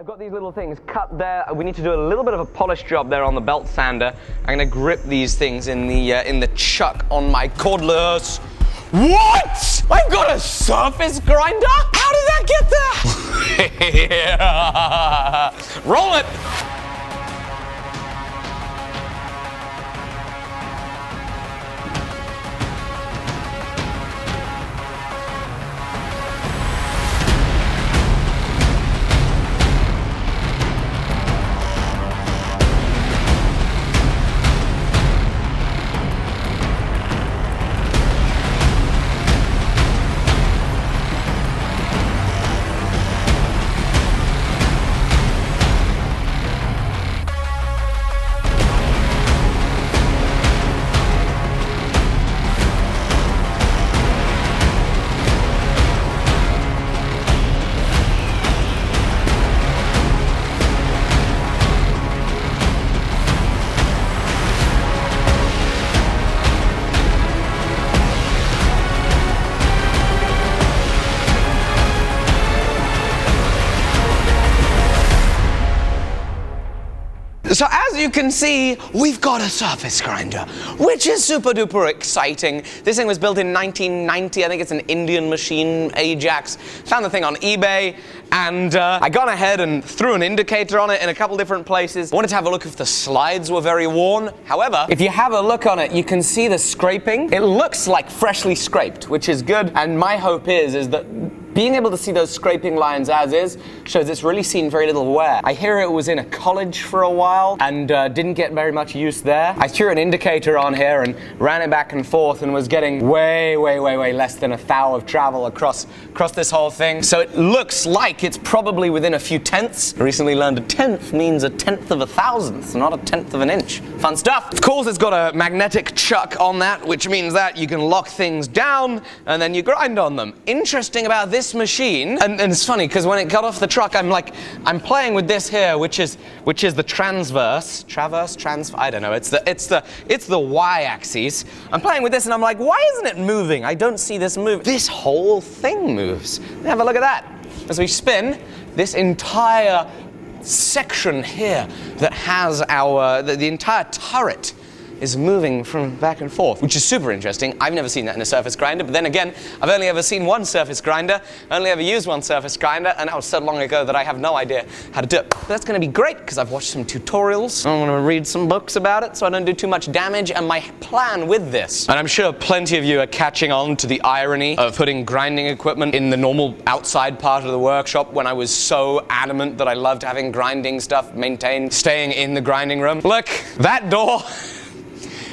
I've got these little things cut there. We need to do a little bit of a polish job there on the belt sander. I'm gonna grip these things in the chuck on my cordless. What? I've got a surface grinder? How did that get there? Yeah. Roll it. So as you can see, we've got a surface grinder, which is super duper exciting. This thing was built in 1990. I think it's an Indian machine, Ajax. Found the thing on eBay, and I got ahead and threw an indicator on it in a couple different places. I wanted to have a look if the slides were very worn. However, if you have a look on it, you can see the scraping. It looks like freshly scraped, which is good. And my hope is that being able to see those scraping lines as is shows it's really seen very little wear. I hear it was in a college for a while and didn't get very much use there. I threw an indicator on here and ran it back and forth and was getting way less than a thou of travel across this whole thing. So it looks like it's probably within a few tenths. I recently learned a tenth means a tenth of a thousandth, not a tenth of an inch. Fun stuff. Of course, it's got a magnetic chuck on that, which means that you can lock things down and then you grind on them. Interesting about this machine, and it's funny because when it got off the truck, I'm playing with this here, which is the traverse, I don't know. It's the y-axis. I'm playing with this, and I'm like, why isn't it moving? I don't see this move. This whole thing moves. Have a look at that. As we spin, this entire section here that has the entire turret is moving from back and forth, which is super interesting. I've never seen that in a surface grinder, but then again, I've only ever seen one surface grinder, only ever used one surface grinder, and that was so long ago that I have no idea how to do it. But that's gonna be great, because I've watched some tutorials. I wanna read some books about it, so I don't do too much damage, and my plan with this, and I'm sure plenty of you are catching on to the irony of putting grinding equipment in the normal outside part of the workshop when I was so adamant that I loved having grinding stuff maintained, staying in the grinding room. Look, that door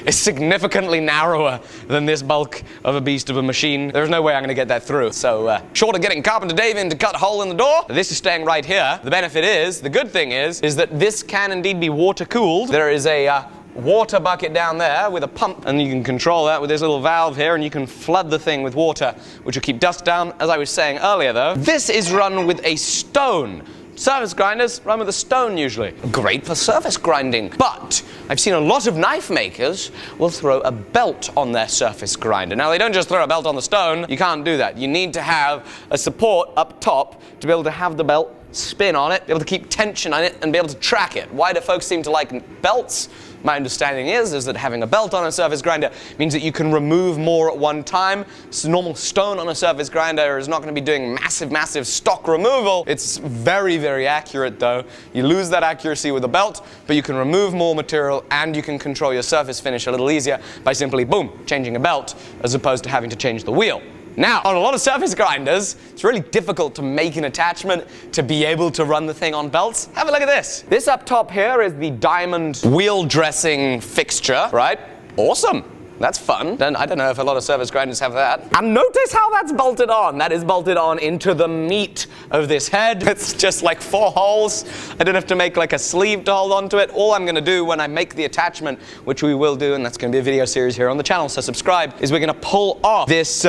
is significantly narrower than this bulk of a beast of a machine. There's no way I'm going to get that through. So short of getting Carpenter Dave in to cut a hole in the door, this is staying right here. The benefit is, the good thing is that this can indeed be water cooled. There is a water bucket down there with a pump, and you can control that with this little valve here, and you can flood the thing with water, which will keep dust down. As I was saying earlier though, this is run with a stone. Surface grinders run with a stone usually. Great for surface grinding. But I've seen a lot of knife makers will throw a belt on their surface grinder. Now, they don't just throw a belt on the stone. You can't do that. You need to have a support up top to be able to have the belt spin on it, be able to keep tension on it, and be able to track it. Why do folks seem to like belts? My understanding is that having a belt on a surface grinder means that you can remove more at one time. So normal stone on a surface grinder is not going to be doing massive stock removal. It's very accurate though. You lose that accuracy with a belt, but you can remove more material and you can control your surface finish a little easier by simply, boom, changing a belt as opposed to having to change the wheel. Now, on a lot of surface grinders, it's really difficult to make an attachment to be able to run the thing on belts. Have a look at this. This up top here is the diamond wheel dressing fixture, right? Awesome. That's fun. I don't know if a lot of surface grinders have that. And notice how that's bolted on. That is bolted on into the meat of this head. It's just like 4 holes. I don't have to make like a sleeve to hold onto it. All I'm gonna do when I make the attachment, which we will do, and that's gonna be a video series here on the channel, so subscribe, is we're gonna pull off this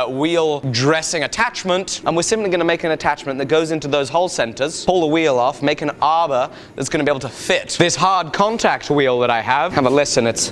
wheel dressing attachment, and we're simply gonna make an attachment that goes into those hole centers, pull the wheel off, make an arbor that's gonna be able to fit this hard contact wheel that I have. Have a listen, it's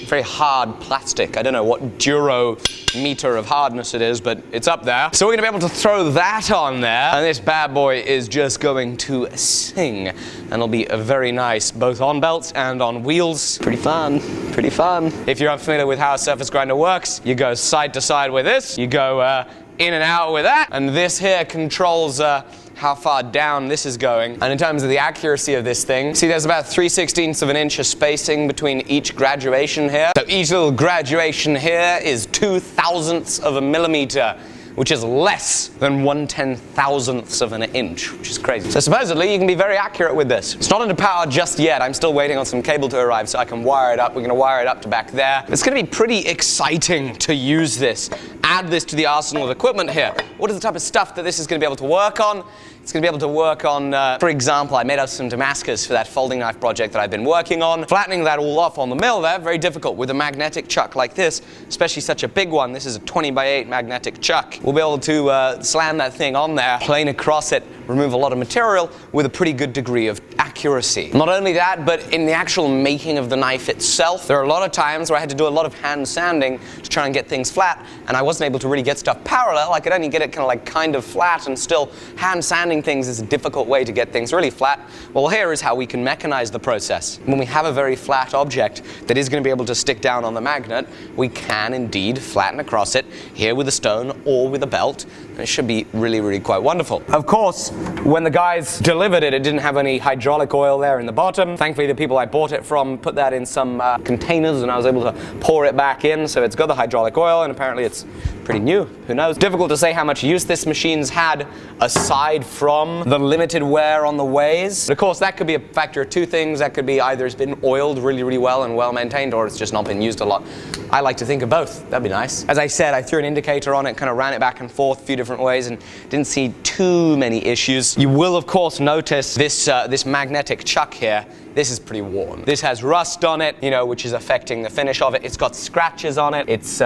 very hard plastic. I don't know what duro meter of hardness it is, but it's up there. So we're gonna be able to throw that on there, and this bad boy is just going to sing. And it'll be very nice, both on belts and on wheels. Pretty fun, pretty fun. If you're unfamiliar with how a surface grinder works, you go side to side with this, you go in and out with that, and this here controls how far down this is going. And in terms of the accuracy of this thing, see there's about 3/16 of an inch of spacing between each graduation here. So each little graduation here is 2/1000ths of a millimeter, which is less than 1/10,000th of an inch, which is crazy. So supposedly you can be very accurate with this. It's not into power just yet. I'm still waiting on some cable to arrive so I can wire it up. We're gonna wire it up to back there. It's gonna be pretty exciting to use this. Add this to the arsenal of equipment here. What is the type of stuff that this is gonna be able to work on? It's going to be able to work on, for example, I made up some Damascus for that folding knife project that I've been working on. Flattening that all off on the mill there, very difficult with a magnetic chuck like this, especially such a big one. This is a 20x8 magnetic chuck. We'll be able to slam that thing on there, plane across it, remove a lot of material with a pretty good degree of accuracy. Not only that, but in the actual making of the knife itself, there are a lot of times where I had to do a lot of hand sanding to try and get things flat, and I wasn't able to really get stuff parallel. I could only get it kind of flat, and still hand sanding things is a difficult way to get things really flat. Well, here is how we can mechanize the process. When we have a very flat object that is going to be able to stick down on the magnet, we can indeed flatten across it, here with a stone or with a belt, and it should be really, really quite wonderful. Of course, when the guys delivered it, it didn't have any hydraulic oil there in the bottom. Thankfully, the people I bought it from put that in some containers, and I was able to pour it back in, so it's got the hydraulic oil, and apparently it's pretty new. Who knows? Difficult to say how much use this machine's had aside from the limited wear on the ways. But of course, that could be a factor of two things. That could be either it's been oiled really, really well and well maintained, or it's just not been used a lot. I like to think of both. That'd be nice. As I said, I threw an indicator on it, kind of ran it back and forth a few different ways, and didn't see too many issues. You will, of course, notice this this magnetic chuck here. This is pretty worn. This has rust on it, you know, which is affecting the finish of it. It's got scratches on it. It's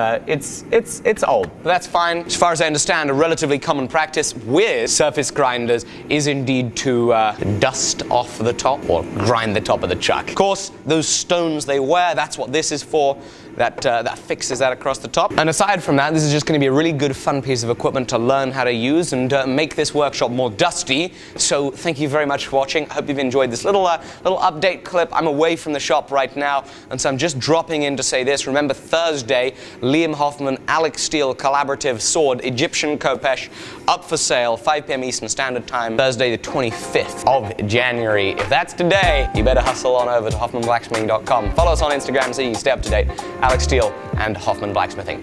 old, but that's fine. As far as I understand, a relatively common practice with surface grinders is indeed to dust off the top or grind the top of the chuck. Of course, those stones they wear, that's what this is for. That fixes that across the top. And aside from that, this is just going to be a really good, fun piece of equipment to learn how to use and make this workshop more dusty. So thank you very much for watching. I hope you've enjoyed this little update clip. I'm away from the shop right now, and so I'm just dropping in to say this. Remember Thursday, Liam Hoffman, Alec Steele collaborative sword, Egyptian KOPESH, up for sale, 5 p.m. Eastern Standard Time, Thursday the 25th of January. If that's today, you better hustle on over to hoffmanblacksmithing.com. Follow us on Instagram so you can stay up to date. Alec Steele and Hoffman Blacksmithing.